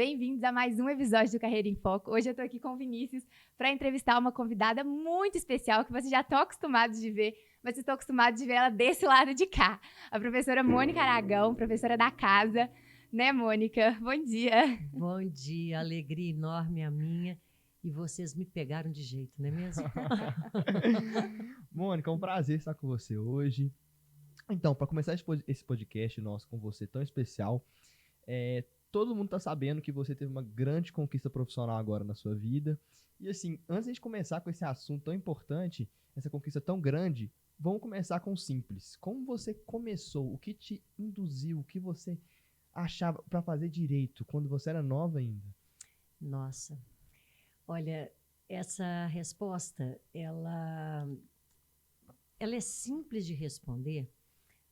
Bem-vindos a mais um episódio do Carreira em Foco. Hoje eu tô aqui com o Vinícius para entrevistar uma convidada muito especial que vocês já estão acostumados de ver, mas vocês estão acostumados de ver ela desse lado de cá. A professora Mônica Aragão, professora da casa, né, Mônica? Bom dia. Bom dia, alegria enorme a minha. E vocês me pegaram de jeito, não é mesmo? Mônica, é um prazer estar com você hoje. Então, para começar esse podcast nosso com você tão especial, todo mundo está sabendo que você teve uma grande conquista profissional agora na sua vida. E assim, antes de a gente começar com esse assunto tão importante, essa conquista tão grande, vamos começar com o simples. Como você começou? O que te induziu? O que você achava para fazer direito quando você era nova ainda? Nossa, olha, essa resposta, ela é simples de responder,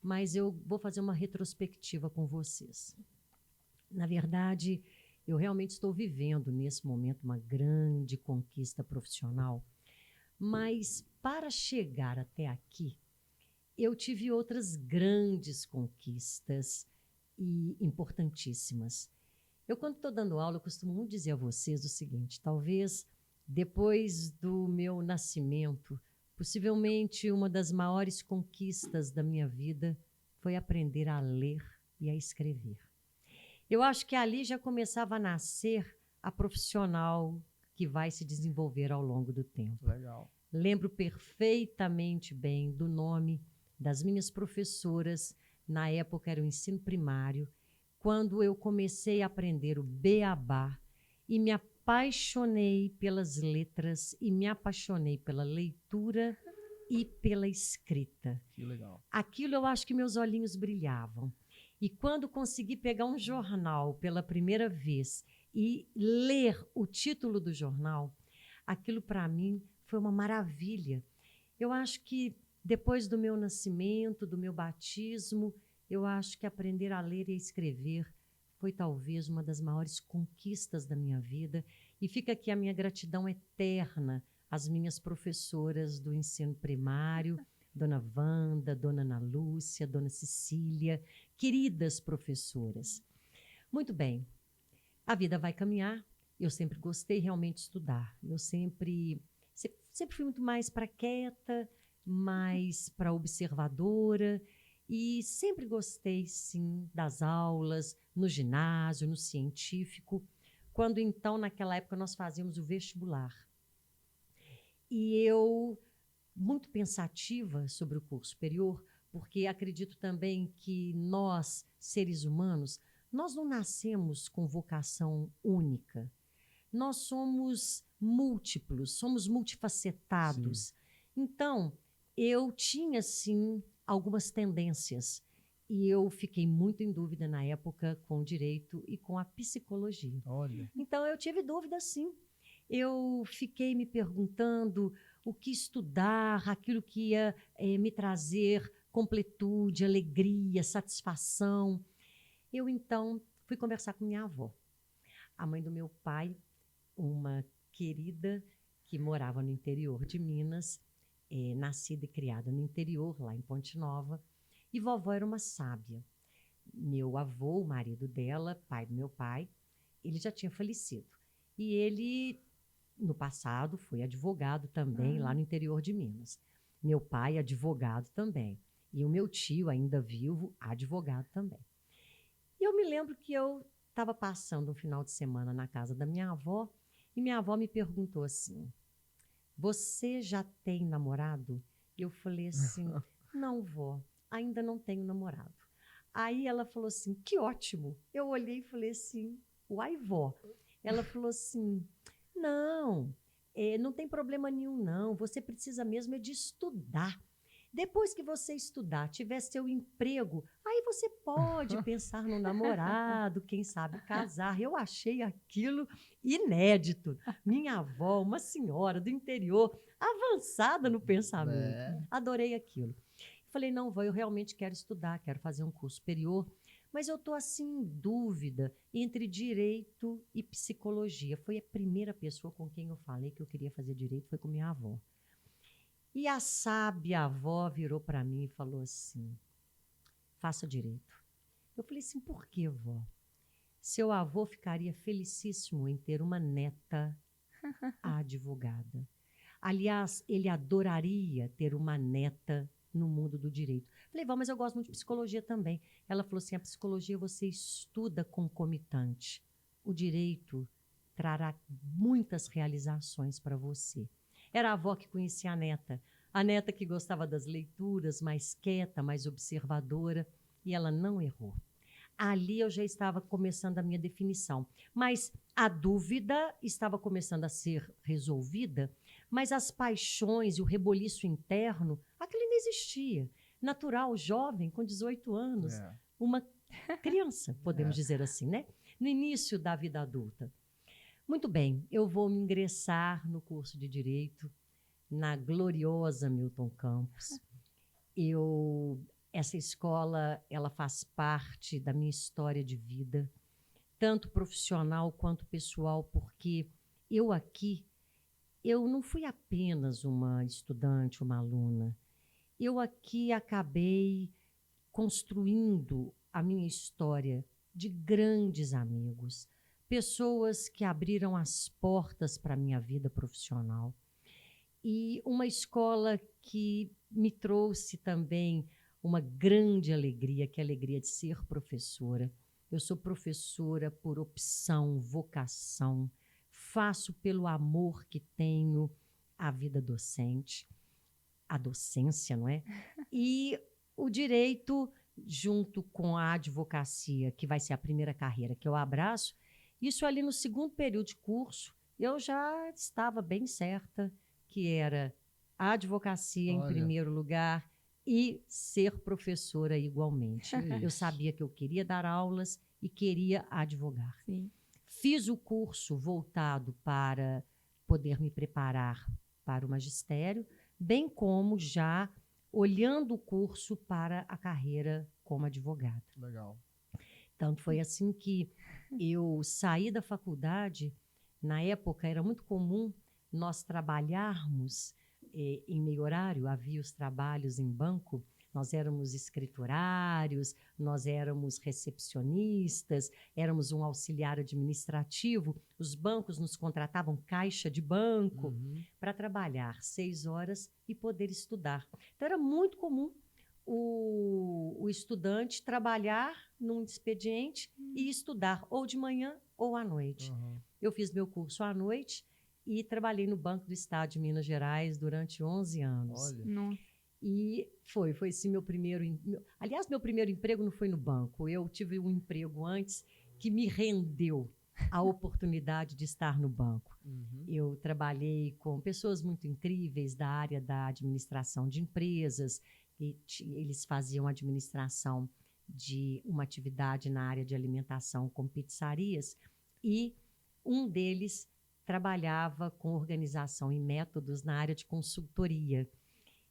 mas eu vou fazer uma retrospectiva com vocês. Na verdade, eu realmente estou vivendo nesse momento uma grande conquista profissional, mas para chegar até aqui, eu tive outras grandes conquistas e importantíssimas. Eu, quando estou dando aula, eu costumo muito dizer a vocês o seguinte: talvez depois do meu nascimento, possivelmente uma das maiores conquistas da minha vida foi aprender a ler e a escrever. Eu acho que ali já começava a nascer a profissional que vai se desenvolver ao longo do tempo. Legal. Lembro perfeitamente bem do nome das minhas professoras, na época era o ensino primário, quando eu comecei a aprender o beabá e me apaixonei pelas letras e me apaixonei pela leitura e pela escrita. Que legal. Aquilo eu acho que meus olhinhos brilhavam. E quando consegui pegar um jornal pela primeira vez e ler o título do jornal, aquilo para mim foi uma maravilha. Eu acho que depois do meu nascimento, do meu batismo, eu acho que aprender a ler e a escrever foi talvez uma das maiores conquistas da minha vida. E fica aqui a minha gratidão eterna às minhas professoras do ensino primário, Dona Wanda, Dona Ana Lúcia, Dona Cecília, queridas professoras. Muito bem, a vida vai caminhar. Eu sempre gostei realmente de estudar. Eu sempre fui muito mais para quieta, mais para observadora. E sempre gostei, sim, das aulas, no ginásio, no científico, quando então, naquela época, nós fazíamos o vestibular. E eu, muito pensativa sobre o curso superior, porque acredito também que nós, seres humanos, nós não nascemos com vocação única. Nós somos múltiplos, somos multifacetados. Sim. Então, eu tinha, sim, algumas tendências. E eu fiquei muito em dúvida na época com o direito e com a psicologia. Olha. Então, eu tive dúvida, sim. Eu fiquei me perguntando o que estudar, aquilo que ia me trazer completude, alegria, satisfação. Eu, então, fui conversar com minha avó, a mãe do meu pai, uma querida que morava no interior de Minas, nascida e criada no interior, lá em Ponte Nova, e vovó era uma sábia. Meu avô, o marido dela, pai do meu pai, ele já tinha falecido. E ele, no passado, foi advogado também, lá no interior de Minas. Meu pai, advogado também. E o meu tio, ainda vivo, advogado também. E eu me lembro que eu estava passando um final de semana na casa da minha avó, e minha avó me perguntou assim: você já tem namorado? Eu falei assim: não, vó, ainda não tenho namorado. Aí ela falou assim: que ótimo. Eu olhei e falei assim: uai, vó. Ela falou assim: não, não tem problema nenhum, não. Você precisa mesmo é de estudar. Depois que você estudar, tiver seu emprego, aí você pode pensar no namorado, quem sabe casar. Eu achei aquilo inédito. Minha avó, uma senhora do interior, avançada no pensamento. Adorei aquilo. Falei: não, vó, eu realmente quero estudar, quero fazer um curso superior, mas eu estou assim em dúvida entre direito e psicologia. Foi a primeira pessoa com quem eu falei que eu queria fazer direito, foi com minha avó. E a sábia avó virou para mim e falou assim: faça direito. Eu falei assim: por quê, vó? seu avô ficaria felicíssimo em ter uma neta advogada. Aliás, ele adoraria ter uma neta no mundo do direito. Falei, Val, mas eu gosto muito de psicologia também. Ela falou assim, a psicologia você estuda concomitante. O direito trará muitas realizações para você. Era a avó que conhecia a neta que gostava das leituras, mais quieta, mais observadora, e ela não errou. Ali eu já estava começando a minha definição. Mas a dúvida estava começando a ser resolvida, mas as paixões e o reboliço interno, aquilo não existia. Natural, jovem, com 18 anos, uma criança, podemos dizer assim, né? No início da vida adulta. Muito bem, eu vou me ingressar no curso de Direito na gloriosa Milton Campos. Essa escola, ela faz parte da minha história de vida, tanto profissional quanto pessoal, porque eu não fui apenas uma estudante, uma aluna. Eu aqui acabei construindo a minha história de grandes amigos, pessoas que abriram as portas para a minha vida profissional. E uma escola que me trouxe também uma grande alegria, que é a alegria de ser professora. Eu sou professora por opção, vocação, faço pelo amor que tenho à vida docente, à docência, não é? E o direito, junto com a advocacia, que vai ser a primeira carreira que eu abraço, isso ali no segundo período de curso, eu já estava bem certa que era a advocacia em primeiro lugar, e ser professora igualmente. Eu sabia que eu queria dar aulas e queria advogar. Sim. Fiz o curso voltado para poder me preparar para o magistério, bem como já olhando o curso para a carreira como advogada. Legal. Então, foi assim que eu saí da faculdade. Na época, era muito comum nós trabalharmos em meio horário, havia os trabalhos em banco, nós éramos escriturários, nós éramos recepcionistas, éramos um auxiliar administrativo, os bancos nos contratavam caixa de banco para trabalhar 6 horas e poder estudar. Então era muito comum o estudante trabalhar num expediente e estudar ou de manhã ou à noite. Eu fiz meu curso à noite e trabalhei no Banco do Estado de Minas Gerais durante 11 anos. Olha. Nossa. E foi esse meu primeiro... Aliás, meu primeiro emprego não foi no banco. Eu tive um emprego antes que me rendeu a oportunidade de estar no banco. Eu trabalhei com pessoas muito incríveis da área da administração de empresas. E eles faziam administração de uma atividade na área de alimentação com pizzarias. E um deles trabalhava com organização e métodos na área de consultoria.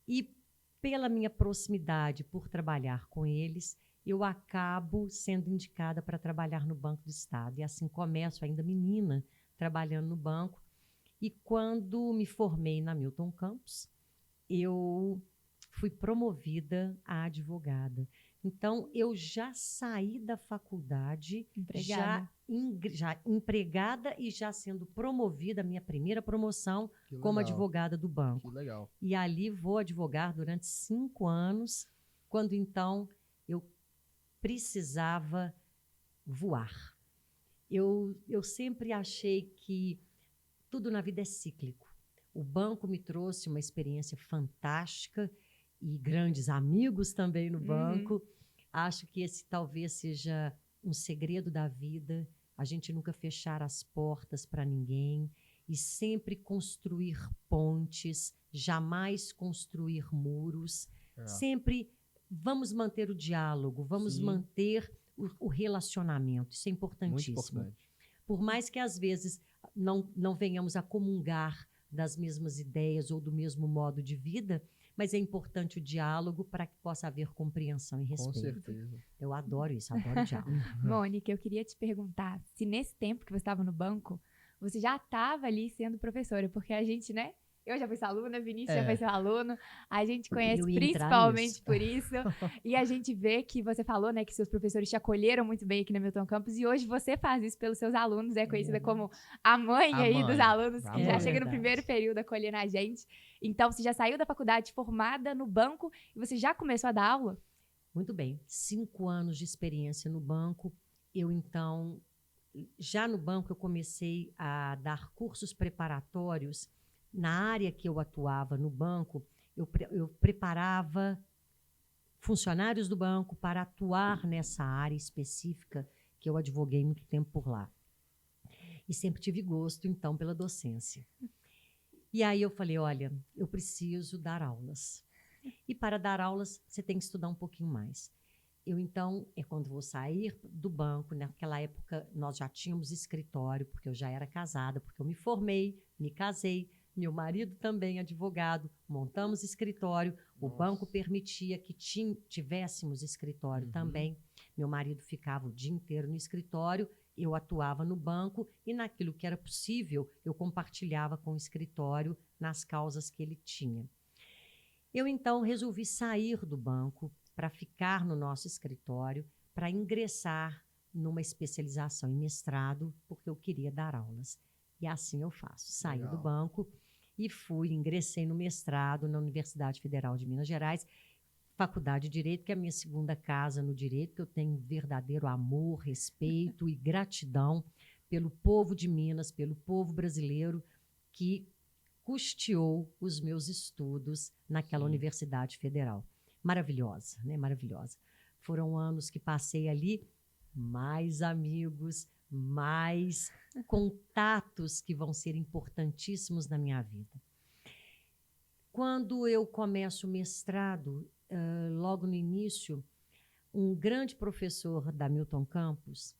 E pela minha proximidade, por trabalhar com eles, eu acabo sendo indicada para trabalhar no Banco do Estado. E assim começo, ainda menina, trabalhando no banco. E quando me formei na Milton Campos, eu fui promovida a advogada. Então, eu já saí da faculdade, já empregada e já sendo promovida, a minha primeira promoção como advogada do banco. Que legal. E ali vou advogar durante 5 anos, quando então eu precisava voar. Eu sempre achei que tudo na vida é cíclico. O banco me trouxe uma experiência fantástica e grandes amigos também no banco. Acho que esse talvez seja um segredo da vida, a gente nunca fechar as portas para ninguém e sempre construir pontes, jamais construir muros. Sempre vamos manter o diálogo, vamos manter o relacionamento. Isso é importantíssimo. Muito importante. Por mais que às vezes não venhamos a comungar das mesmas ideias ou do mesmo modo de vida, mas é importante o diálogo para que possa haver compreensão e respeito. Com certeza. Eu adoro isso, adoro o diálogo. Mônica, eu queria te perguntar se nesse tempo que você estava no banco, você já estava ali sendo professora, porque a gente, né? Eu já fui sua aluna, Vinícius É. já foi seu aluno. A gente conhece Eu ia entrar principalmente nisso. por isso. E a gente vê que você falou, né, que seus professores te acolheram muito bem aqui na Milton Campus. E hoje você faz isso pelos seus alunos. É conhecida como a mãe A aí mãe. dos alunos, A que já mãe. chega no Verdade. primeiro período acolhendo a gente. Então, você já saiu da faculdade formada no banco e você já começou a dar aula? Muito bem. 5 anos de experiência no banco. Eu, então, já no banco, eu comecei a dar cursos preparatórios. Na área que eu atuava no banco, eu preparava funcionários do banco para atuar nessa área específica que eu advoguei muito tempo por lá. E sempre tive gosto, então, pela docência. E aí eu falei, olha, eu preciso dar aulas. E para dar aulas, você tem que estudar um pouquinho mais. Eu, então, quando vou sair do banco, naquela época nós já tínhamos escritório, porque eu já era casada, porque eu me formei, me casei, meu marido também advogado, montamos escritório, o banco permitia que tivéssemos escritório também. Meu marido ficava o dia inteiro no escritório, eu atuava no banco e naquilo que era possível, eu compartilhava com o escritório nas causas que ele tinha. Eu, então, resolvi sair do banco para ficar no nosso escritório, para ingressar numa especialização em mestrado, porque eu queria dar aulas. E assim eu faço. Saí do banco e ingressei no mestrado na Universidade Federal de Minas Gerais, Faculdade de Direito, que é a minha segunda casa no direito, que eu tenho verdadeiro amor, respeito e gratidão pelo povo de Minas, pelo povo brasileiro que custeou os meus estudos naquela Universidade Federal. Maravilhosa, né? Maravilhosa. Foram anos que passei ali, mais amigos, mais contatos que vão ser importantíssimos na minha vida. Quando eu começo o mestrado, logo no início, um grande professor da Milton Campus,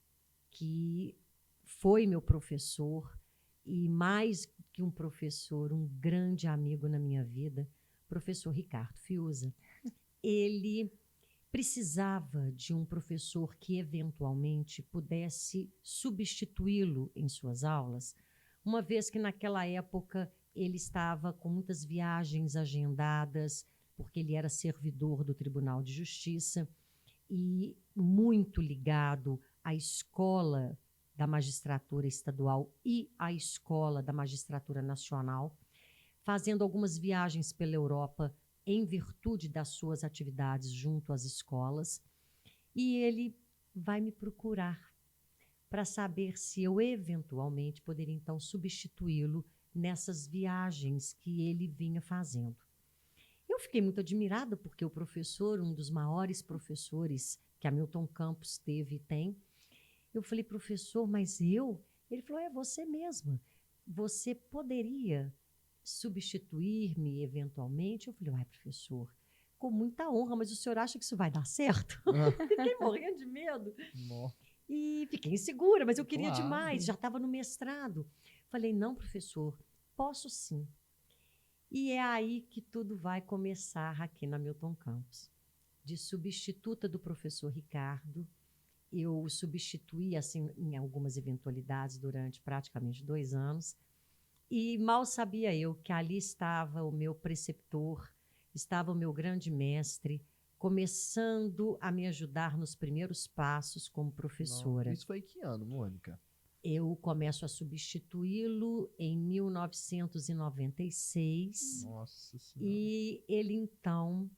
que foi meu professor, e mais que um professor, um grande amigo na minha vida, professor Ricardo Fiuza, ele precisava de um professor que eventualmente pudesse substituí-lo em suas aulas, uma vez que naquela época ele estava com muitas viagens agendadas, porque ele era servidor do Tribunal de Justiça e muito ligado à escola da magistratura estadual e à escola da magistratura nacional, fazendo algumas viagens pela Europa em virtude das suas atividades junto às escolas. E ele vai me procurar para saber se eu eventualmente poderia então substituí-lo nessas viagens que ele vinha fazendo. Eu fiquei muito admirada porque o professor, um dos maiores professores que a Milton Campus teve e tem, eu falei, professor, mas eu? Ele falou, é você mesma. Você poderia substituir-me eventualmente? Eu falei, ai, professor, com muita honra, mas o senhor acha que isso vai dar certo? Fiquei morrendo de medo. E fiquei insegura, mas eu queria demais, já estava no mestrado. Falei, não, professor, posso sim. E é aí que tudo vai começar aqui na Milton Campus. De substituta do professor Ricardo, eu o substituí assim, em algumas eventualidades durante praticamente 2 anos. E mal sabia eu que ali estava o meu preceptor, estava o meu grande mestre, começando a me ajudar nos primeiros passos como professora. Isso foi que ano, Mônica? Eu começo a substituí-lo em 1996. Nossa Senhora. E ele, então,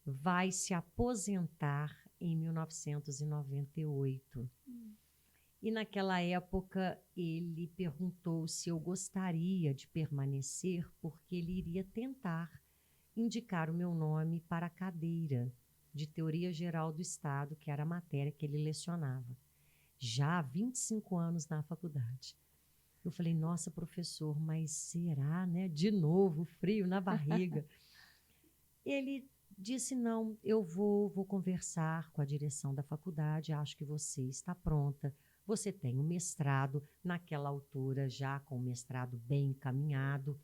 vai se aposentar em 1998. E naquela época ele perguntou se eu gostaria de permanecer, porque ele iria tentar indicar o meu nome para a cadeira de Teoria Geral do Estado, que era a matéria que ele lecionava. Já há 25 anos na faculdade. Eu falei, nossa, professor, mas será, né? De novo, frio na barriga. Ele disse, não, eu vou conversar com a direção da faculdade, acho que você está pronta, você tem um mestrado, naquela altura já com o mestrado bem encaminhado,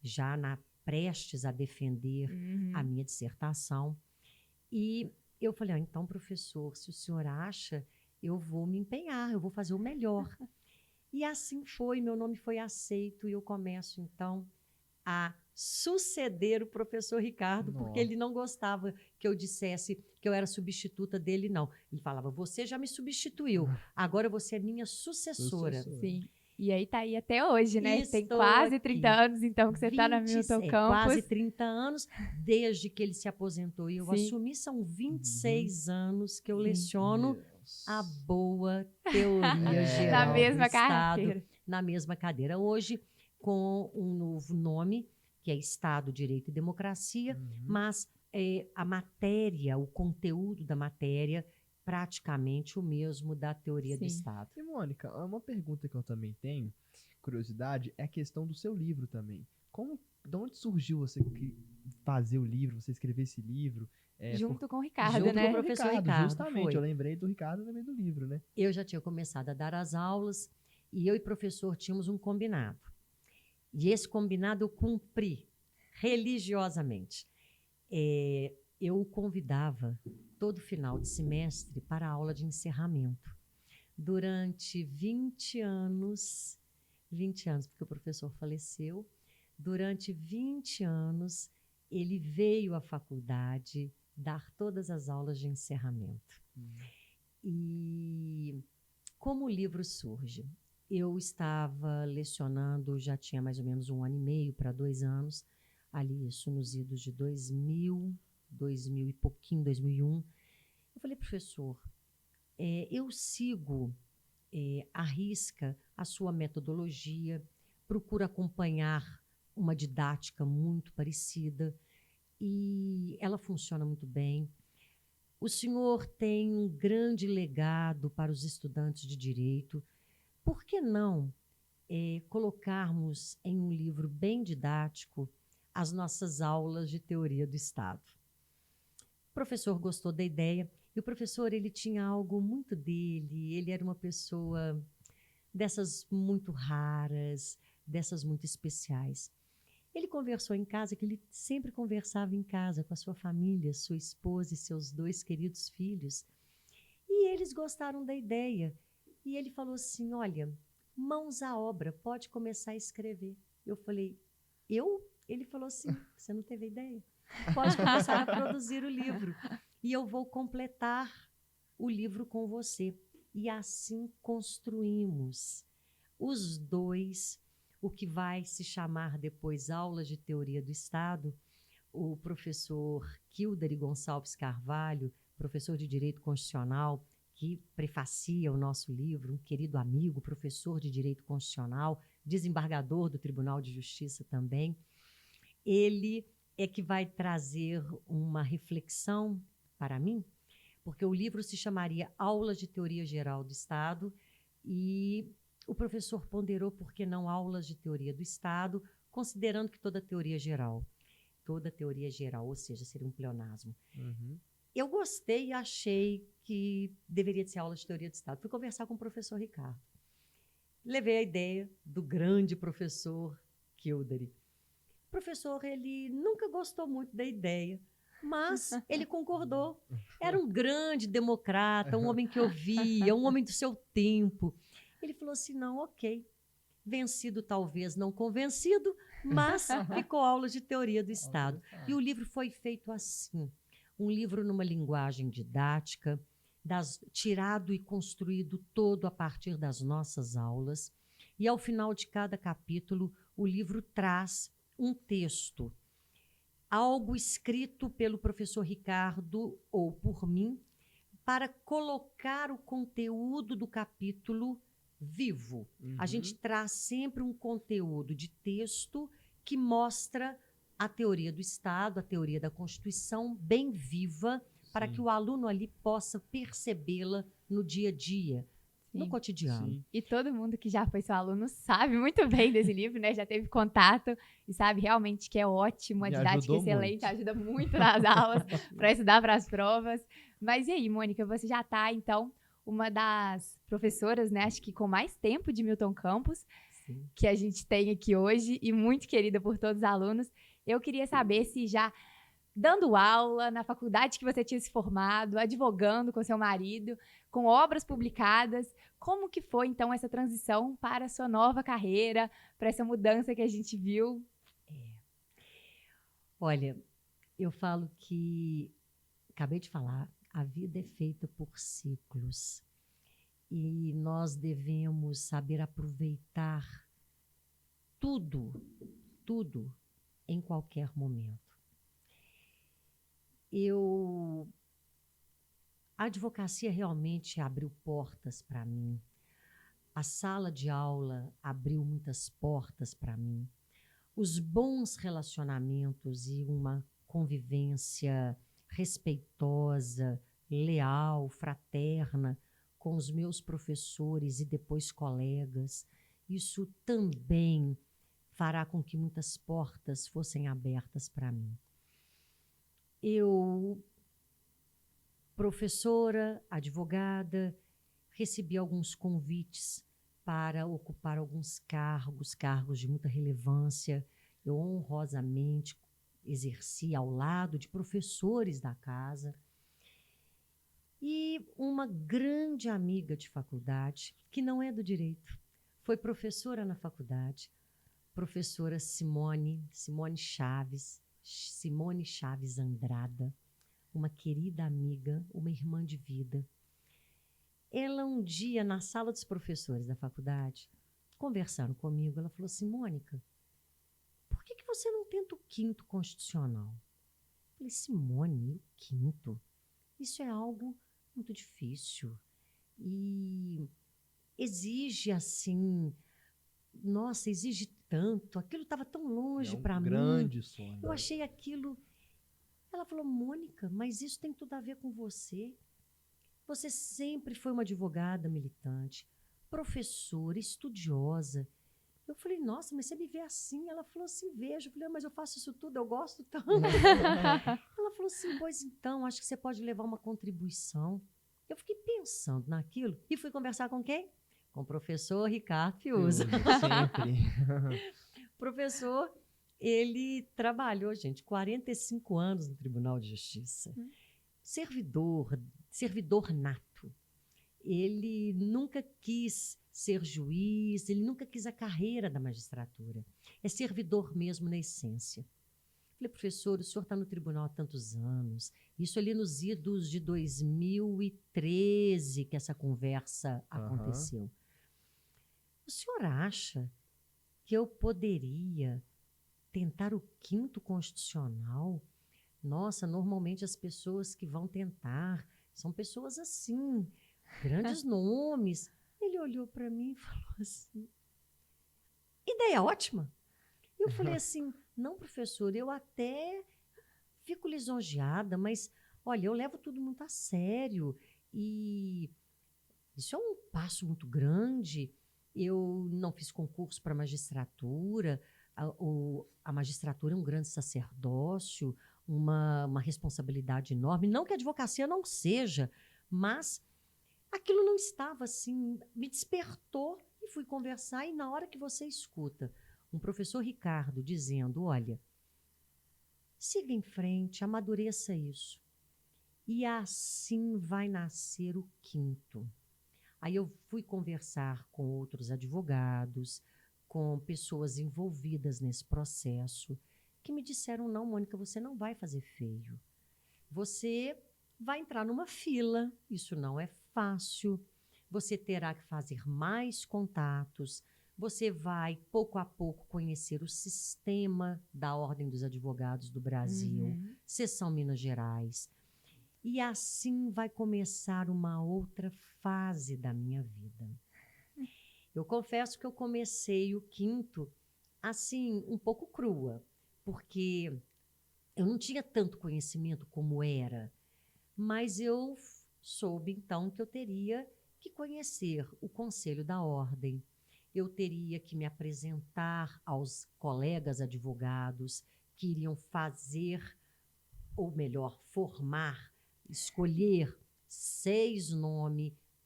já prestes a defender a minha dissertação. E eu falei, então, professor, se o senhor acha, eu vou me empenhar, eu vou fazer o melhor. E assim foi, meu nome foi aceito e eu começo, então, a suceder o professor Ricardo, porque Nossa. ele não gostava que eu dissesse que eu era substituta dele, não. Ele falava, você já me substituiu, agora você é minha sucessora. Sim. E aí tá aí até hoje, né? Tem Estou quase aqui. 30 anos, então, que você tá na Milton Campos. Quase 30 anos, desde que ele se aposentou e eu Sim. assumi, são 26 anos que eu leciono a Deus. boa teoria geral Na mesma do Estado, carreira. na mesma cadeira. Hoje, com um novo nome, que é Estado, Direito e Democracia, mas a matéria, o conteúdo da matéria, praticamente o mesmo da teoria do Sim. Estado. E, Mônica, uma pergunta que eu também tenho, curiosidade, é a questão do seu livro também. De onde surgiu você fazer o livro, você escrever esse livro? Junto com o Ricardo, Junto né? com o professor Ricardo, justamente. foi. Eu lembrei do Ricardo também do livro, né? Eu já tinha começado a dar as aulas e eu e o professor tínhamos um combinado. E esse combinado eu cumpri religiosamente. Eu o convidava todo final de semestre para a aula de encerramento. Durante 20 anos, porque o professor faleceu, durante 20 anos ele veio à faculdade dar todas as aulas de encerramento. E como o livro surge? Eu estava lecionando, já tinha mais ou menos 1 ano e meio para 2 anos, ali isso nos idos de 2000 e pouquinho, 2001. Eu falei, professor, eu sigo à risca a sua metodologia, procuro acompanhar uma didática muito parecida e ela funciona muito bem. O senhor tem um grande legado para os estudantes de direito. Por que não colocarmos em um livro bem didático as nossas aulas de teoria do Estado? O professor gostou da ideia e o professor ele tinha algo muito dele, ele era uma pessoa dessas muito raras, dessas muito especiais. Ele conversou em casa, que ele sempre conversava em casa com a sua família, sua esposa e seus 2 queridos filhos. E eles gostaram da ideia. E ele falou assim, olha, mãos à obra, pode começar a escrever. Eu falei, eu? Ele falou assim, você não teve ideia? Pode começar a produzir o livro. E eu vou completar o livro com você. E assim construímos os 2, o que vai se chamar depois Aulas de Teoria do Estado. O professor Kildare Gonçalves Carvalho, professor de Direito Constitucional, que prefacia o nosso livro, um querido amigo, professor de Direito Constitucional, desembargador do Tribunal de Justiça também. Ele é que vai trazer uma reflexão para mim, porque o livro se chamaria Aulas de Teoria Geral do Estado e o professor ponderou por que não Aulas de Teoria do Estado, considerando que toda teoria geral, ou seja, seria um pleonasmo. Eu gostei e achei que deveria ser aula de teoria do Estado. Fui conversar com o professor Ricardo. Levei a ideia do grande professor Kildare. O professor, ele nunca gostou muito da ideia, mas ele concordou. Era um grande democrata, um homem que ouvia, um homem do seu tempo. Ele falou assim, não, ok. Vencido talvez, não convencido, mas ficou aula de teoria do Estado. E o livro foi feito assim. Um livro numa linguagem didática, tirado e construído todo a partir das nossas aulas. E ao final de cada capítulo, o livro traz um texto, algo escrito pelo professor Ricardo ou por mim, para colocar o conteúdo do capítulo vivo. A gente traz sempre um conteúdo de texto que mostra a teoria do Estado, a teoria da Constituição, bem viva, para que o aluno ali possa percebê-la no dia a dia, no cotidiano. Sim. E todo mundo que já foi seu aluno sabe muito bem desse livro, né? Já teve contato e sabe realmente que é ótimo, a Me didática ajudou excelente, muito. ajuda muito nas aulas, para estudar para as provas. Mas e aí, Mônica, você já está, então, uma das professoras, né? Acho que com mais tempo de Milton Campos, que a gente tem aqui hoje e muito querida por todos os alunos. Eu queria saber se já dando aula na faculdade que você tinha se formado, advogando com seu marido, com obras publicadas, como que foi, então, essa transição para a sua nova carreira, para essa mudança que a gente viu? Olha, eu falo que, acabei de falar, a vida é feita por ciclos e nós devemos saber aproveitar tudo, tudo, em qualquer momento. A advocacia realmente abriu portas para mim. A sala de aula abriu muitas portas para mim. Os bons relacionamentos e uma convivência respeitosa, leal, fraterna com os meus professores e depois colegas, isso também fará com que muitas portas fossem abertas para mim. Eu, professora, advogada, recebi alguns convites para ocupar alguns cargos de muita relevância. Eu honrosamente exerci ao lado de professores da casa. E uma grande amiga de faculdade, que não é do direito, foi professora na faculdade, professora Simone Chaves Andrada, uma querida amiga, uma irmã de vida. Ela um dia, na sala dos professores da faculdade, conversando comigo, ela falou assim: Mônica, por que você não tenta o 5º constitucional? Eu falei: Simone, o 5º? Isso é algo muito difícil e exige assim, nossa, exige tanto, aquilo estava tão longe para mim. É um grande sonho. Eu achei aquilo. Ela falou: Mônica, mas isso tem tudo a ver com você. Você sempre foi uma advogada militante, professora, estudiosa. Eu falei: nossa, mas você me vê assim? Ela falou assim: vejo. Eu falei: mas eu faço isso tudo, eu gosto tanto. Ela falou assim: pois então, acho que você pode levar uma contribuição. Eu fiquei pensando naquilo e fui conversar com quem? Com o professor Ricardo Fiuza. Sempre. Professor, ele trabalhou, gente, 45 anos no Tribunal de Justiça. Servidor nato. Ele nunca quis ser juiz, ele nunca quis a carreira da magistratura. É servidor mesmo na essência. Falei: professor, o senhor está no tribunal há tantos anos. Isso ali nos idos de 2013 que essa conversa aconteceu. O senhor acha que eu poderia tentar o 5º constitucional? Nossa, normalmente as pessoas que vão tentar são pessoas assim, grandes nomes. Ele olhou para mim e falou assim: ideia ótima. Eu falei assim: não, professor, eu até fico lisonjeada, mas, olha, eu levo tudo muito a sério e isso é um passo muito grande. Eu não fiz concurso para magistratura, a magistratura é um grande sacerdócio, uma responsabilidade enorme. Não que a advocacia não seja, mas aquilo não estava assim, me despertou e fui conversar. E na hora que você escuta um professor Ricardo dizendo: olha, siga em frente, amadureça isso, e assim vai nascer o 5º. Aí eu fui conversar com outros advogados, com pessoas envolvidas nesse processo, que me disseram: não, Mônica, você não vai fazer feio. Você vai entrar numa fila, isso não é fácil, você terá que fazer mais contatos, você vai, pouco a pouco, conhecer o sistema da Ordem dos Advogados do Brasil, Seção Minas Gerais, e assim vai começar uma outra fase da minha vida. Eu confesso que eu comecei o 5º, assim, um pouco crua, porque eu não tinha tanto conhecimento como era, mas eu soube, então, que eu teria que conhecer o Conselho da Ordem, eu teria que me apresentar aos colegas advogados que iriam fazer, ou melhor, formar, escolher 6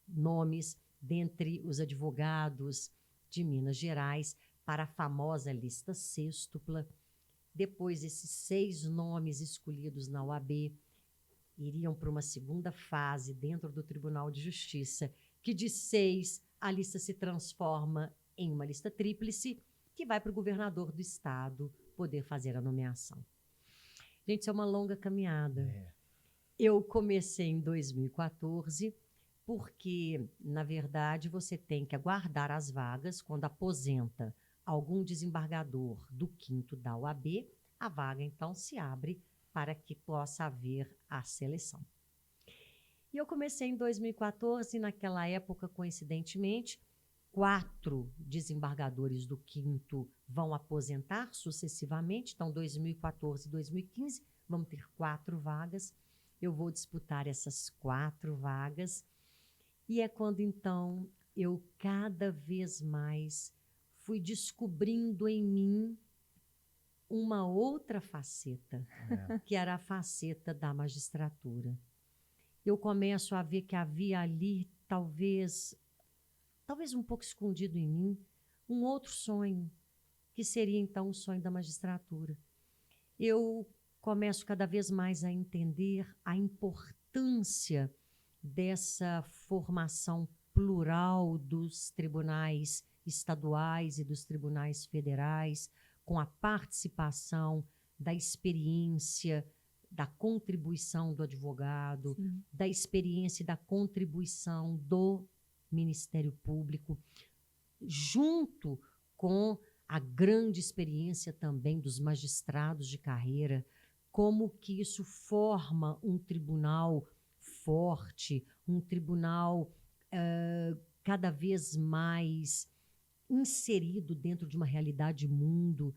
nomes dentre os advogados de Minas Gerais para a famosa lista sêxtupla. Depois, esses 6 nomes escolhidos na OAB iriam para uma segunda fase dentro do Tribunal de Justiça, que de 6 a lista se transforma em uma lista tríplice, que vai para o governador do estado poder fazer a nomeação. Gente, isso é uma longa caminhada. É. Eu comecei em 2014, porque, na verdade, você tem que aguardar as vagas quando aposenta algum desembargador do 5º da UAB, a vaga, então, se abre para que possa haver a seleção. E eu comecei em 2014, naquela época, coincidentemente, 4 desembargadores do 5º vão aposentar sucessivamente, então 2014 e 2015 vamos ter 4 vagas. Eu vou disputar essas 4 vagas e é quando então eu cada vez mais fui descobrindo em mim uma outra faceta, que era a faceta da magistratura. Eu começo a ver que havia ali talvez um pouco escondido em mim, um outro sonho, que seria então o sonho da magistratura. Eu começo cada vez mais a entender a importância dessa formação plural dos tribunais estaduais e dos tribunais federais, com a participação da experiência, da contribuição do advogado, Sim. da experiência e da contribuição do Ministério Público, junto com a grande experiência também dos magistrados de carreira, como que isso forma um tribunal forte, um tribunal cada vez mais inserido dentro de uma realidade mundo.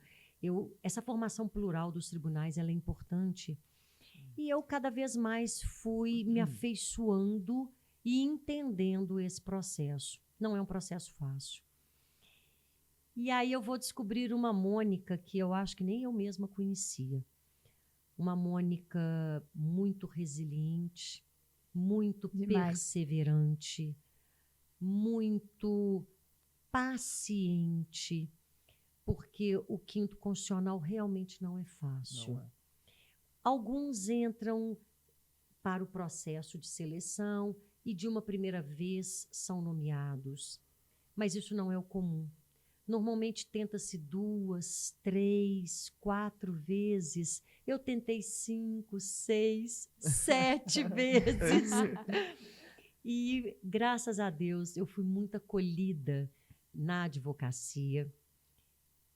Essa formação plural dos tribunais ela é importante. E eu cada vez mais fui me afeiçoando e entendendo esse processo. Não é um processo fácil. E aí eu vou descobrir uma Mônica que eu acho que nem eu mesma conhecia. Uma Mônica muito resiliente, muito perseverante, muito paciente, porque o 5º Constitucional realmente não é fácil. Não é. Alguns entram para o processo de seleção e de uma primeira vez são nomeados, mas isso não é o comum. Normalmente tenta-se 2, 3, 4 vezes. Eu tentei 5, 6, 7 vezes. E, graças a Deus, eu fui muito acolhida na advocacia.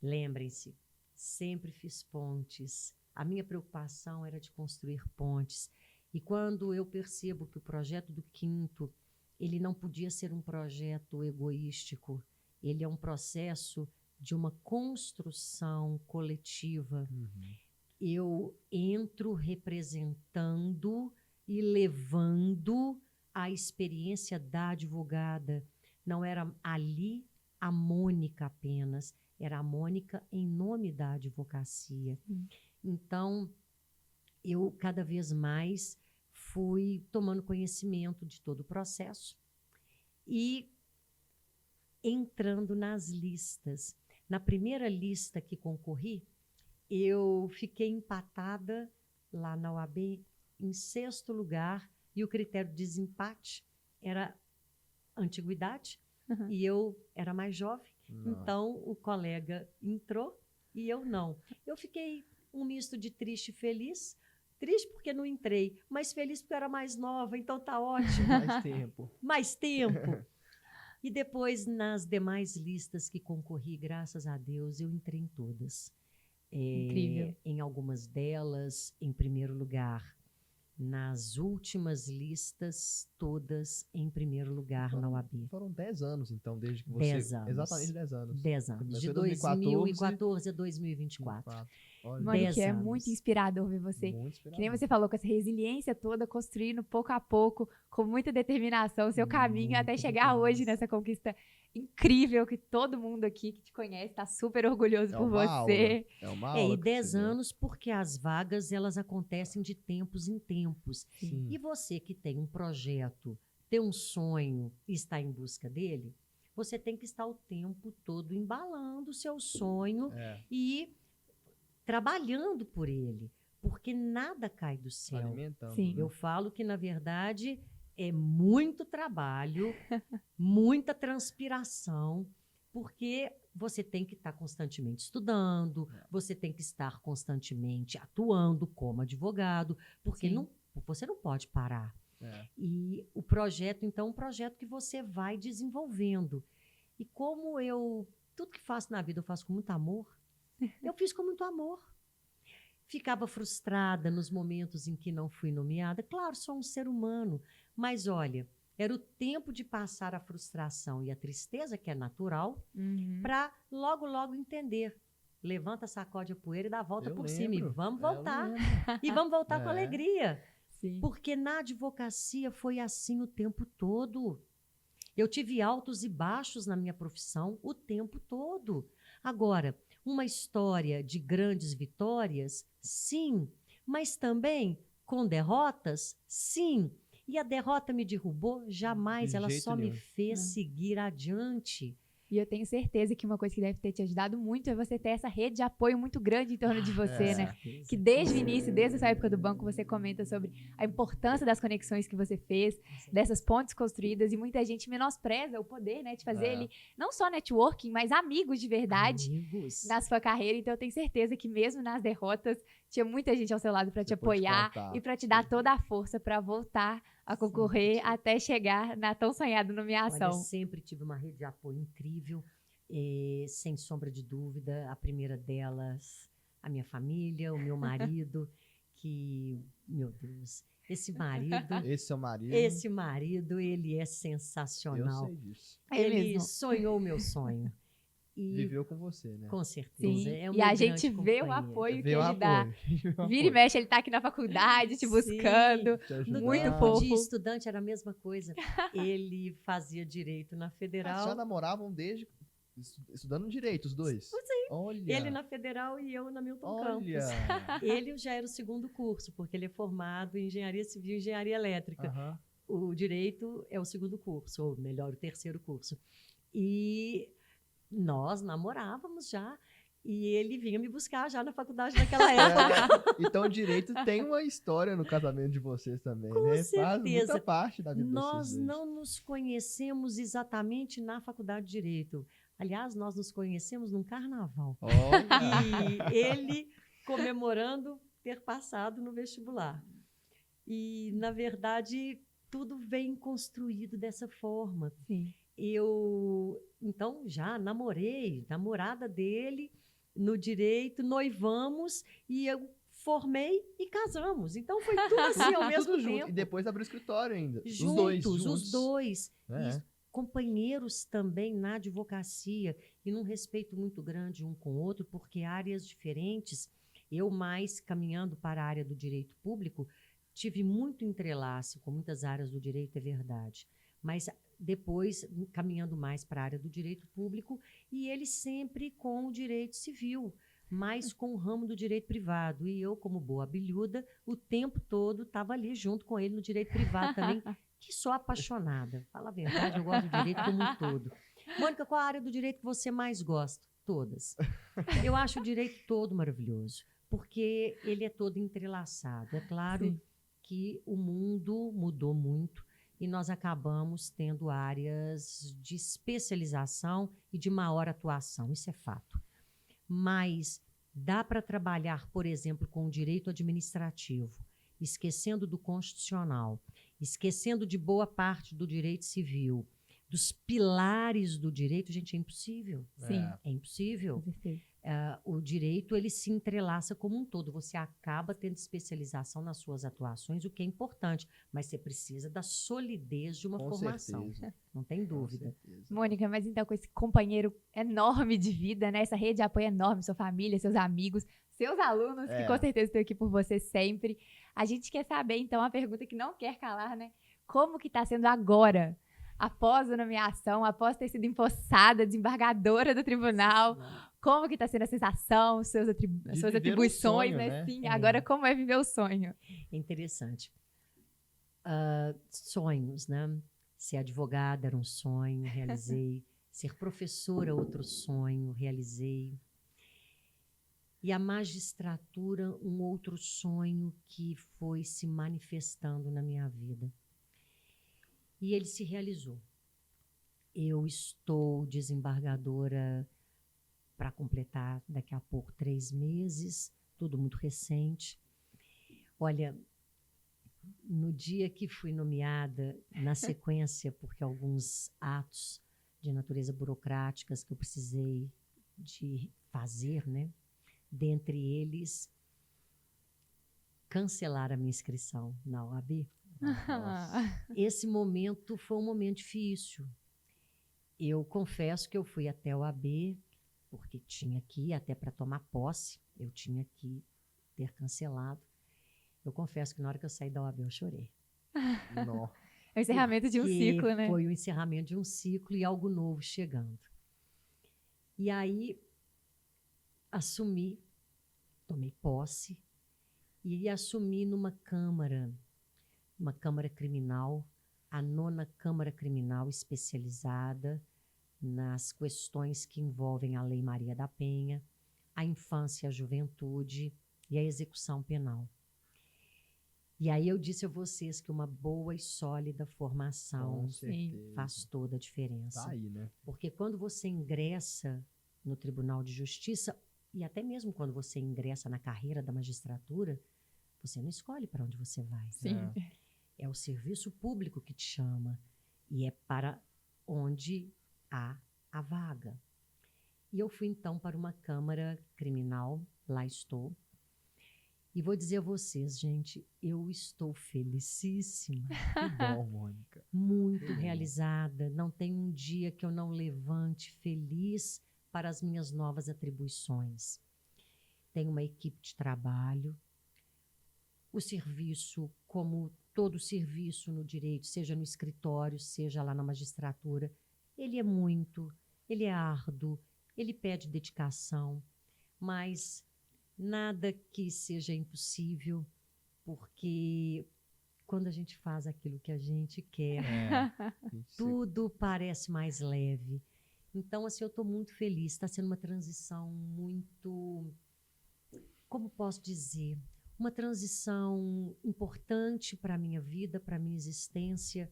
Lembrem-se, sempre fiz pontes. A minha preocupação era de construir pontes. E quando eu percebo que o projeto do 5º, ele não podia ser um projeto egoístico, ele é um processo de uma construção coletiva. Eu entro representando e levando a experiência da advogada. Não era ali a Mônica apenas, era a Mônica em nome da advocacia. Então, eu cada vez mais fui tomando conhecimento de todo o processo e entrando nas listas. Na primeira lista que concorri, eu fiquei empatada lá na UAB em 6º lugar e o critério de desempate era antiguidade e eu era mais jovem. Então, o colega entrou e eu não. Eu fiquei um misto de triste e feliz. Triste porque não entrei, mas feliz porque eu era mais nova, então tá ótimo. Mais tempo. Mais tempo. E depois, nas demais listas que concorri, graças a Deus, eu entrei em todas. Incrível. Em algumas delas, em primeiro lugar. Nas últimas listas, todas em primeiro lugar na UAB. Foram 10 anos, então, desde que você... 10 anos. Exatamente 10 anos. 10 anos. Começou De em 2014, 2014 a 2024. Olha, Mônica, 10 é anos. muito inspirador ver você. muito Que nem inspirador. você falou, com essa resiliência toda, construindo pouco a pouco, com muita determinação, o seu caminho até Muita chegar hoje determinação. nessa conquista incrível, que todo mundo aqui que te conhece está super orgulhoso por você. É uma aula. E que 10 você deu. anos, porque as vagas elas acontecem de tempos em tempos. Sim. E você que tem um projeto, tem um sonho e está em busca dele, você tem que estar o tempo todo embalando o seu sonho e trabalhando por ele, porque nada cai do céu. Alimentando. Sim. né? Eu falo que, na verdade, é muito trabalho, muita transpiração, Porque você tem que estar constantemente estudando, você tem que estar constantemente atuando como advogado, porque você não pode parar. E o projeto, então, é um projeto que você vai desenvolvendo. E como tudo que faço na vida eu faço com muito amor, eu fiz com muito amor. Ficava frustrada nos momentos em que não fui nomeada. Claro, sou um ser humano, mas olha, era o tempo de passar a frustração e a tristeza, que é natural, para logo, logo entender. Levanta, sacode a poeira e dá a volta por cima. E vamos voltar. E vamos voltar com alegria. Sim. Porque na advocacia foi assim o tempo todo. Eu tive altos e baixos na minha profissão o tempo todo. Agora, uma história de grandes vitórias, sim, mas também com derrotas, sim. E a derrota me derrubou? Jamais, ela só me fez seguir adiante. E eu tenho certeza que uma coisa que deve ter te ajudado muito é você ter essa rede de apoio muito grande em torno de você, né? Certeza. Que desde o início, desde essa época do banco, você comenta sobre a importância das conexões que você fez, dessas pontes construídas, e muita gente menospreza o poder, né, de fazer ele não só networking, mas amigos de verdade na sua carreira. Então eu tenho certeza que mesmo nas derrotas, tinha muita gente ao seu lado para te apoiar e para te dar toda a força para voltar a concorrer até chegar na tão sonhada nomeação. Olha, sempre tive uma rede de apoio incrível, sem sombra de dúvida. A primeira delas, a minha família, o meu marido, que, meu Deus, esse marido... Esse seu marido? Esse marido, ele é sensacional. Eu sei disso. Ele sonhou o meu sonho. E viveu com você, né? Com certeza. Sim. É o e meu a gente grande vê o companheiro. apoio que ele dá. Vira e mexe, ele tá aqui na faculdade, te Sim. buscando. No Muito tempo fofo. de estudante era a mesma coisa. Ele fazia direito na Vocês Federal. já namoravam desde estudando direito, os dois? Sim. Olha. Ele na Federal e eu na Milton Olha. Campos. Ele já era o segundo curso, porque ele é formado em Engenharia Civil e Engenharia Elétrica. O direito é o segundo curso, ou melhor, o terceiro curso. E nós namorávamos já. E ele vinha me buscar já na faculdade naquela época. Então, o direito tem uma história no casamento de vocês também, Com né? certeza. Faz muita parte da vida de Nós vocês. não nos conhecemos exatamente na faculdade de Direito. Aliás, nós nos conhecemos num carnaval. Olha. E ele comemorando ter passado no vestibular. E, na verdade, tudo vem construído dessa forma. Sim. Então, já namorada dele no direito, noivamos e eu formei e casamos. Então, foi tudo assim ao mesmo Tudo junto. tempo. E depois abriu o escritório ainda. Juntos. Os dois. É. E companheiros também na advocacia e num respeito muito grande um com o outro, porque áreas diferentes. Eu mais caminhando para a área do direito público, tive muito entrelaço com muitas áreas do direito, é verdade. Mas depois, caminhando mais para a área do direito público, e ele sempre com o direito civil, mais com o ramo do direito privado. E eu, como boa abelhuda, o tempo todo estava ali junto com ele no direito privado também, que sou apaixonada. Fala a verdade, eu gosto do direito como um todo. Mônica, qual a área do direito que você mais gosta? Todas. Eu acho o direito todo maravilhoso, porque ele é todo entrelaçado. É claro Sim. que o mundo mudou muito, e nós acabamos tendo áreas de especialização e de maior atuação, isso é fato. Mas dá para trabalhar, por exemplo, com o direito administrativo, esquecendo do constitucional, esquecendo de boa parte do direito civil, dos pilares do direito, gente, é impossível. Sim. É impossível. Com certeza. O direito, ele se entrelaça como um todo. Você acaba tendo especialização nas suas atuações, o que é importante, mas você precisa da solidez de uma formação. Certeza. Não tem dúvida. Mônica, mas então com esse companheiro enorme de vida, né? Essa rede de apoio enorme, sua família, seus amigos, seus alunos, que com certeza estão aqui por você sempre. A gente quer saber, então, a pergunta que não quer calar, né? Como que está sendo agora, após a nomeação, após ter sido empossada, desembargadora do tribunal? Como que está sendo a sensação, suas atribuições, sonho, né? né? Sim, agora como é viver o sonho? É interessante. Sonhos, né? Ser advogada era um sonho, realizei. Ser professora, outro sonho, realizei. E a magistratura, um outro sonho que foi se manifestando na minha vida. E ele se realizou. Eu estou desembargadora para completar daqui a pouco 3 meses, tudo muito recente. Olha, no dia que fui nomeada, na sequência, porque alguns atos de natureza burocráticas que eu precisei de fazer, né? Dentre eles, cancelar a minha inscrição na OAB. Nossa. Esse momento foi um momento difícil. Eu confesso que eu fui até a OAB, porque tinha que ir até para tomar posse, eu tinha que ter cancelado. Eu confesso que na hora que eu saí da OAB eu chorei. Nó. É o encerramento de um Porque ciclo, né? foi o encerramento de um ciclo e algo novo chegando. E aí, assumi, tomei posse e assumi numa câmara, uma câmara criminal, a 9ª Câmara Criminal especializada nas questões que envolvem a Lei Maria da Penha, a infância, a juventude e a execução penal. E aí eu disse a vocês que uma boa e sólida formação Com certeza. faz toda a diferença. Tá aí, né? Porque quando você ingressa no Tribunal de Justiça, e até mesmo quando você ingressa na carreira da magistratura, você não escolhe para onde você vai. Sim. É o serviço público que te chama e é para onde há a vaga. E eu fui então para uma Câmara Criminal, lá estou. E vou dizer a vocês, gente, eu estou felicíssima. Que bom, Mônica. Muito Que bom. realizada. Não tem um dia que eu não levante feliz para as minhas novas atribuições. Tenho uma equipe de trabalho. O serviço, como todo serviço no direito, seja no escritório, seja lá na magistratura, ele é árduo, ele pede dedicação, mas nada que seja impossível, porque quando a gente faz aquilo que a gente quer, tudo parece mais leve. Então, assim, eu estou muito feliz. Está sendo uma transição muito, como posso dizer, uma transição importante para a minha vida, para a minha existência.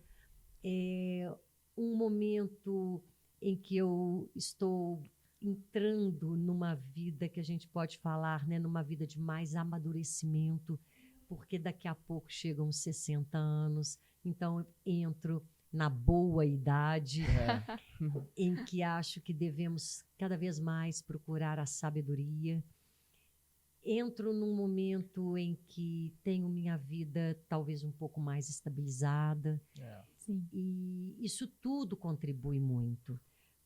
É um momento em que eu estou entrando numa vida que a gente pode falar, né, numa vida de mais amadurecimento, porque daqui a pouco chegam os 60 anos, então eu entro na boa idade, em que acho que devemos cada vez mais procurar a sabedoria. Entro num momento em que tenho minha vida talvez um pouco mais estabilizada, Sim. e isso tudo contribui muito.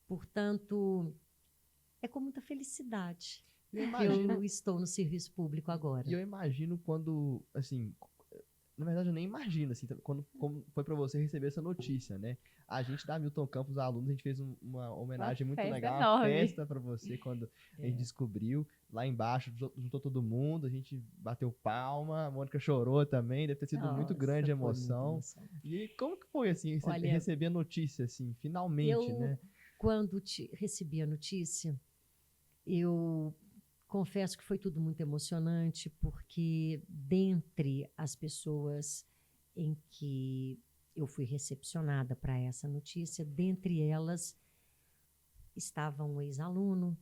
Portanto, é com muita felicidade Eu que imagino, eu estou no serviço público agora. e eu imagino quando, assim, na verdade eu nem imagino, assim, quando como foi pra você receber essa notícia, né? A gente da Milton Campos, alunos, a gente fez uma homenagem muito festa legal, uma enorme. festa pra você quando a gente descobriu. Lá embaixo, juntou todo mundo, a gente bateu palma, a Mônica chorou também, deve ter sido muito Nossa, grande a foi muita emoção. emoção. E como que foi, assim, Olha, receber a notícia, assim, finalmente, né? Quando recebi a notícia, eu confesso que foi tudo muito emocionante, porque dentre as pessoas em que eu fui recepcionada para essa notícia, dentre elas estava um ex-aluno,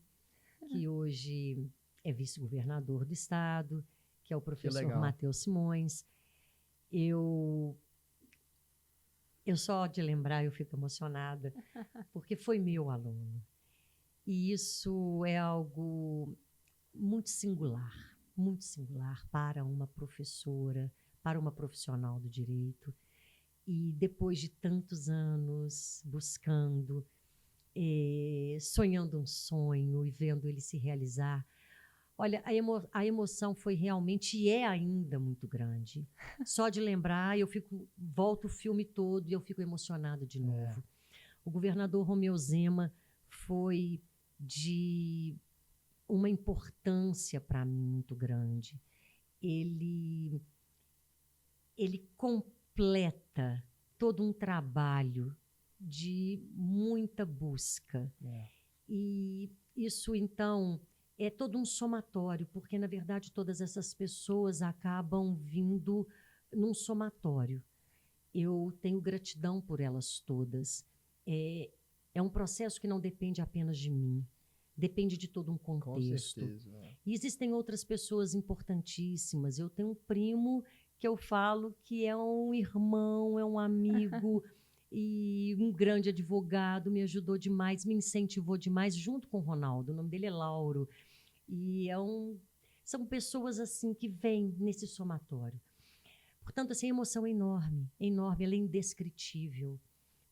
que hoje é vice-governador do estado, que é o professor legal. Matheus Simões. Eu só de lembrar eu fico emocionada, porque foi meu aluno. E isso é algo muito singular para uma professora, para uma profissional do direito. E depois de tantos anos buscando, sonhando um sonho e vendo ele se realizar, olha, a emoção foi realmente e é ainda muito grande. Só de lembrar, volto o filme todo e eu fico emocionada de novo. O governador Romeu Zema foi de uma importância para mim muito grande. Ele completa todo um trabalho de muita busca. E isso, então, é todo um somatório, porque, na verdade, todas essas pessoas acabam vindo num somatório. Eu tenho gratidão por elas todas. É um processo que não depende apenas de mim, depende de todo um Com contexto. certeza. E existem outras pessoas importantíssimas. Eu tenho um primo que eu falo que é um irmão, é um amigo e um grande advogado, me ajudou demais, me incentivou demais, junto com o Ronaldo. O nome dele é Lauro. E são pessoas assim que vêm nesse somatório. Portanto, assim, a emoção é enorme, enorme, ela é indescritível,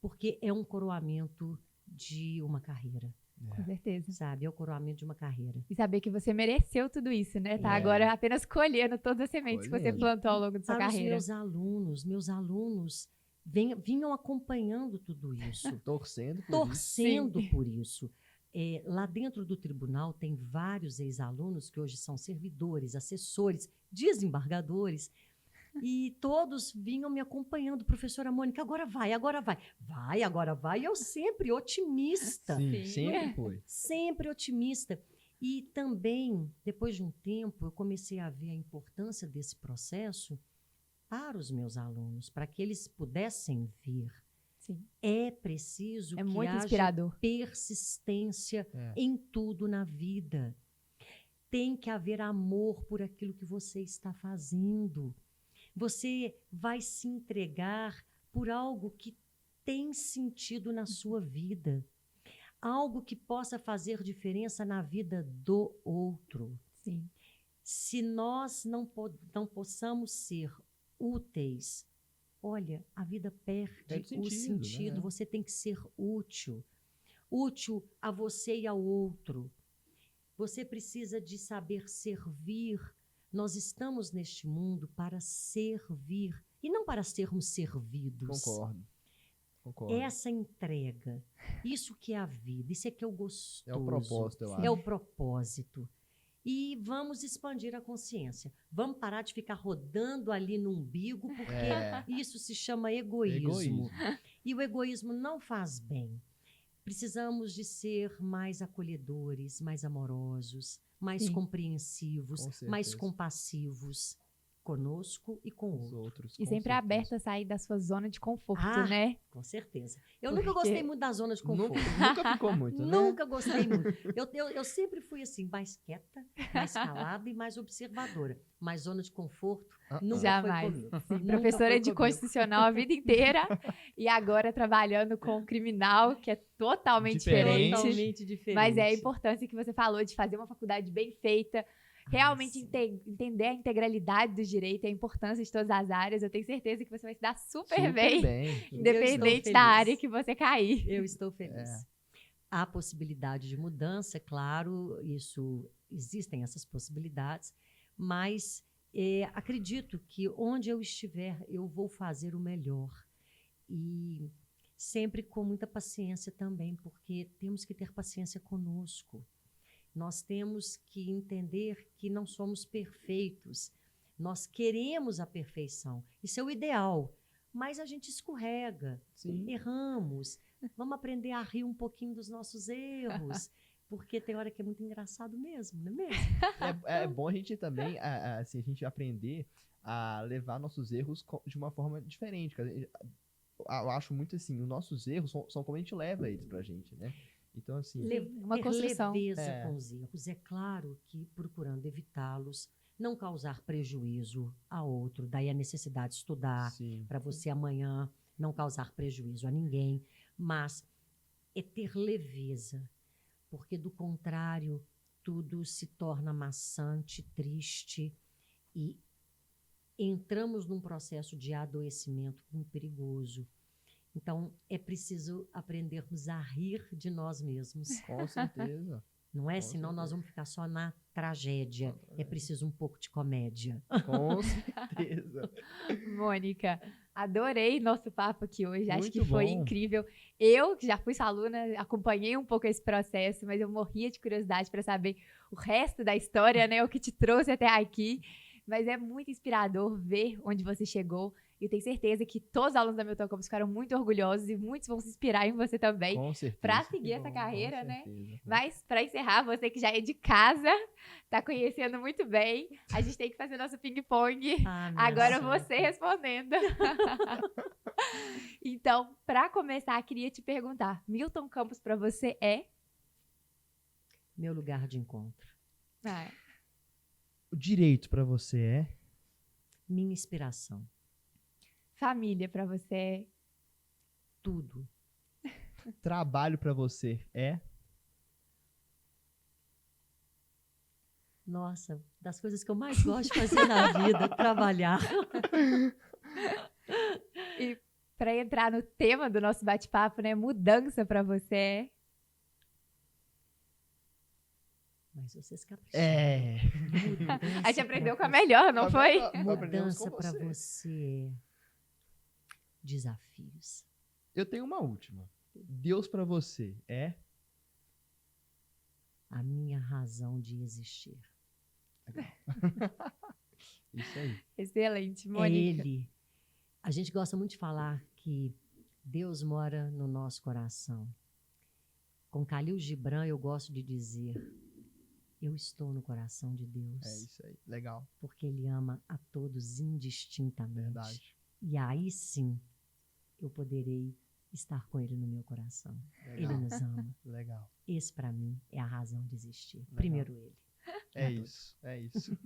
porque é um coroamento de uma carreira, Com certeza. sabe? É o coroamento de uma carreira. E saber que você mereceu tudo isso, né? Tá É. agora apenas colhendo todas as sementes que você Colhendo. plantou ao longo da sua Para os carreira. meus alunos vinham acompanhando tudo isso, Torcendo por isso. torcendo Sim. por isso. Lá dentro do tribunal tem vários ex-alunos que hoje são servidores, assessores, desembargadores, e todos vinham me acompanhando. Professora Mônica, agora vai, agora vai. Vai, agora vai. E eu sempre otimista. Sim, Sim. sempre foi. Sempre otimista. E também, depois de um tempo, eu comecei a ver a importância desse processo para os meus alunos, para que eles pudessem vir. Sim. É preciso É que muito haja inspirador. persistência É. em tudo na vida. Tem que haver amor por aquilo que você está fazendo. Você vai se entregar por algo que tem sentido na sua vida. Algo que possa fazer diferença na vida do outro. Sim. Se nós não possamos ser úteis, olha, a vida perde Perde o sentido, sentido. né? Você tem que ser útil. Útil a você e ao outro. Você precisa de saber servir. Nós estamos neste mundo para servir e não para sermos servidos. Concordo. Essa entrega, isso que é a vida, isso é que é o gostoso. É o propósito, eu acho. É o propósito. E vamos expandir a consciência. Vamos parar de ficar rodando ali no umbigo, porque É. isso se chama egoísmo. Egoísmo. E o egoísmo não faz bem. Precisamos de ser mais acolhedores, mais amorosos, mais Sim. compreensivos, Com mais certeza. compassivos conosco e com o Os outro. outros. E com sempre certeza. aberta a sair da sua zona de conforto, Ah, né? Com certeza. Eu Porque- nunca gostei muito da zona de conforto. Nunca ficou muito, né? Nunca gostei muito. Eu sempre fui assim, mais quieta, mais calada e mais observadora. Mas zona de conforto nunca Jamais. foi comigo. Sim, Nunca professora foi de comigo. constitucional a vida inteira e agora trabalhando com criminal, que é totalmente Diferente. diferente. Totalmente diferente. Mas é a importância que você falou de fazer uma faculdade bem feita, realmente sim. entender a integralidade do direito, a importância de todas as áreas. Eu tenho certeza que você vai se dar super, Super bem, bem. independente Eu estou da feliz. área que você cair. Eu estou feliz. Há possibilidade de mudança, é claro, existem essas possibilidades, mas acredito que onde eu estiver, eu vou fazer o melhor. E sempre com muita paciência também, porque temos que ter paciência conosco. Nós temos que entender que não somos perfeitos. Nós queremos a perfeição. Isso é o ideal. Mas a gente escorrega, Sim. erramos. Vamos aprender a rir um pouquinho dos nossos erros. Porque tem hora que é muito engraçado mesmo, não é mesmo? É bom a gente também, assim, a gente aprender a levar nossos erros de uma forma diferente. Eu acho muito assim, os nossos erros são como a gente leva eles pra gente, né? Então, assim... Uma ter construção. leveza É. com os erros. É claro que procurando evitá-los, não causar prejuízo a outro. Daí a necessidade de estudar, sim. para você amanhã não causar prejuízo a ninguém. Mas é ter leveza, porque do contrário, tudo se torna maçante, triste e entramos num processo de adoecimento muito perigoso. Então, é preciso aprendermos a rir de nós mesmos. Com certeza. Não é? Com Senão nós certeza. vamos ficar só na tragédia. É preciso um pouco de comédia. Com certeza. Mônica, adorei nosso papo aqui hoje. Acho que Muito foi bom. incrível. Eu, que já fui sua aluna, acompanhei um pouco esse processo, mas eu morria de curiosidade para saber o resto da história, né? O que te trouxe até aqui. Mas é muito inspirador ver onde você chegou. E eu tenho certeza que todos os alunos da Milton Campos ficaram muito orgulhosos e muitos vão se inspirar em você também. Com certeza. Pra seguir Que essa bom, carreira, com né? certeza. Mas, para encerrar, você que já é de casa, tá conhecendo muito bem, a gente tem que fazer nosso ping-pong. Ah, minha Agora santa. você respondendo. Então, para começar, queria te perguntar, Milton Campos para você é? Meu lugar de encontro. Ah, O direito pra você é? Minha inspiração. família para você é? Tudo. Trabalho pra você é? Nossa, das coisas que eu mais gosto de fazer na vida, trabalhar. Para entrar no tema do nosso bate-papo, né? Mudança para você é? Mas vocês capricharam. É. Mudança A gente aprendeu com a pra melhor, não foi? Aprendemos com Mudança para você é desafios. Eu tenho uma última. Deus pra você é? A minha razão de existir. Isso aí. Excelente, É Mônica. Ele. A gente gosta muito de falar que Deus mora no nosso coração. Com Khalil Gibran, eu gosto de dizer: eu estou no coração de Deus. É isso aí. Legal. Porque Ele ama a todos indistintamente. Verdade. E aí sim, eu poderei estar com Ele no meu coração. Ele Legal. nos ama. Legal. Esse, para mim, é a razão de existir. Legal. Primeiro Ele. É isso. É isso.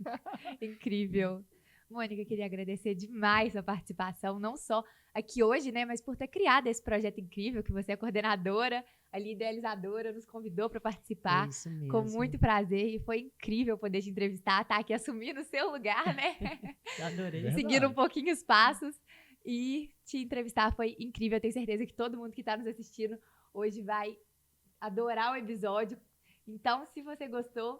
Incrível. Mônica, eu queria agradecer demais a participação, não só aqui hoje, né, mas por ter criado esse projeto incrível, que você é coordenadora, ali idealizadora, nos convidou para participar. É isso mesmo. Com muito prazer, e foi incrível poder te entrevistar, tá aqui assumindo o seu lugar, né? Adorei. Verdade. Seguindo um pouquinho os passos. E te entrevistar foi incrível. Eu tenho certeza que todo mundo que está nos assistindo hoje vai adorar o episódio. Então, se você gostou,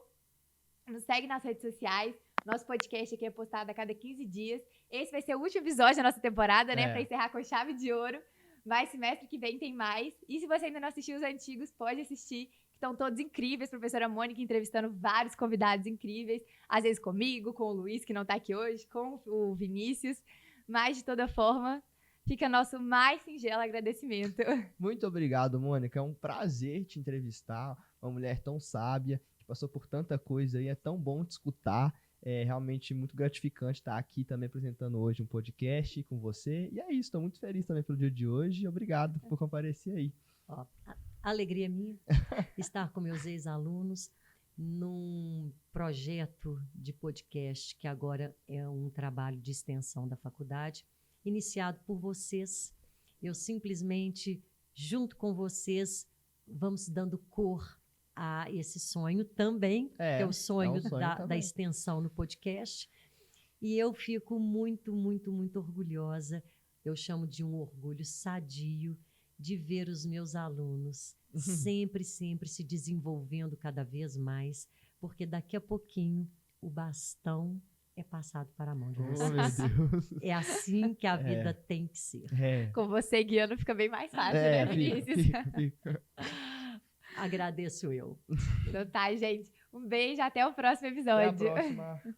nos segue nas redes sociais. Nosso podcast aqui é postado a cada 15 dias. Esse vai ser o último episódio da nossa temporada, né? É. Para encerrar com chave de ouro. Mas semestre que vem tem mais. E se você ainda não assistiu os antigos, pode assistir. Estão todos incríveis. Professora Mônica entrevistando vários convidados incríveis. Às vezes comigo, com o Luiz, que não está aqui hoje, com o Vinícius. Mas, de toda forma, fica nosso mais singelo agradecimento. Muito obrigado, Mônica. É um prazer te entrevistar. Uma mulher tão sábia, que passou por tanta coisa aí. É tão bom te escutar. É realmente muito gratificante estar aqui também apresentando hoje um podcast com você. E é isso, estou muito feliz também pelo dia de hoje. Obrigado por comparecer aí. Ó, a alegria minha estar com meus ex-alunos num projeto de podcast que agora é um trabalho de extensão da faculdade, iniciado por vocês. Eu simplesmente, junto com vocês, vamos dando cor a esse sonho também, que é o sonho, da também. extensão no podcast. E eu fico muito, muito, muito orgulhosa. Eu chamo de um orgulho sadio de ver os meus alunos sempre, sempre se desenvolvendo cada vez mais, porque daqui a pouquinho o bastão é passado para a mão de Oh, vocês. meu Deus. É assim que a vida tem que ser. É. Com você guiando fica bem mais fácil, É, né, Vinícius? fica. Agradeço eu. Então tá, gente. Um beijo, até o próximo Até a episódio. próxima.